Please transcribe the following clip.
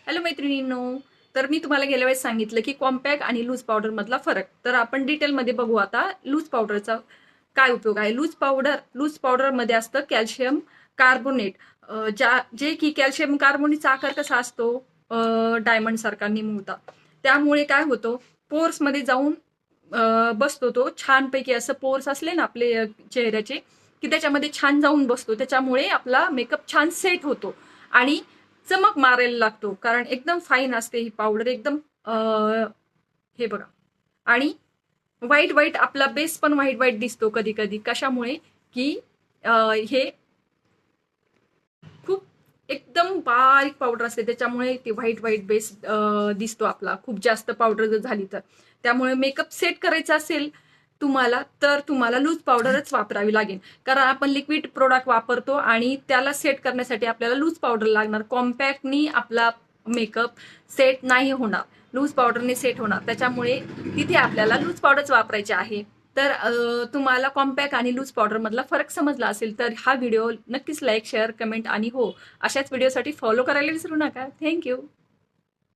Hello मैत्रिणींनो, तर मी तुम्हाला गेल्या वेळेस सांगितलं की कॉम्पॅक्ट आणि लूज पावडर मधला फरक. तर आपण डिटेलमध्ये बघू आता लूज पावडरचा काय उपयोग आहे. लूज पावडर मध्ये असतं कॅल्शियम कार्बोनेट, जे की कॅल्शियम कार्बोनेटचा आकार कसा असतो, डायमंड सारखा निमुळता. त्यामुळे काय होतं, पोर्स मध्ये जाऊन बसतो तो छानपैकी. असं पोर्स असले ना आपले चेहऱ्याचे, की त्याच्यामध्ये छान जाऊन बसतो. त्याच्यामुळे आपला मेकअप छान सेट होतो आणि चमक मारायला लागतो. कारण एकदम फाईन असते ही पावडर, एकदम हे बघा. आणि व्हाईट व्हाईट आपला बेस पण व्हाईट व्हाईट दिसतो कधी कधी. कशामुळे की हे खूप एकदम बारीक पावडर असते, त्याच्यामुळे ते व्हाईट व्हाईट बेस दिसतो आपला, खूप जास्त पावडर जर झाली तर. त्यामुळे मेकअप सेट करायचा असेल तुम्हाला, तर तुम्हाला लूज पावडरच वापरावी लागेल. कारण आपण लिक्विड प्रोडक्ट वापरतो आणि त्याला सेट करण्यासाठी आपल्याला लूज पावडर लागणार. कॉम्पॅक्टनी आपला मेकअप सेट नाही होणार, लूज पावडरने सेट होणार. त्याच्यामुळे तिथे आपल्याला लूज पावडरच वापरायचे आहे. तर तुम्हाला कॉम्पॅक्ट आणि लूज पावडर मधला फरक समजला असेल तर हा व्हिडिओ नक्कीच लाईक, शेअर, कमेंट आणि हो, अशाच व्हिडिओसाठी फॉलो करायला विसरू नका. थँक्यू.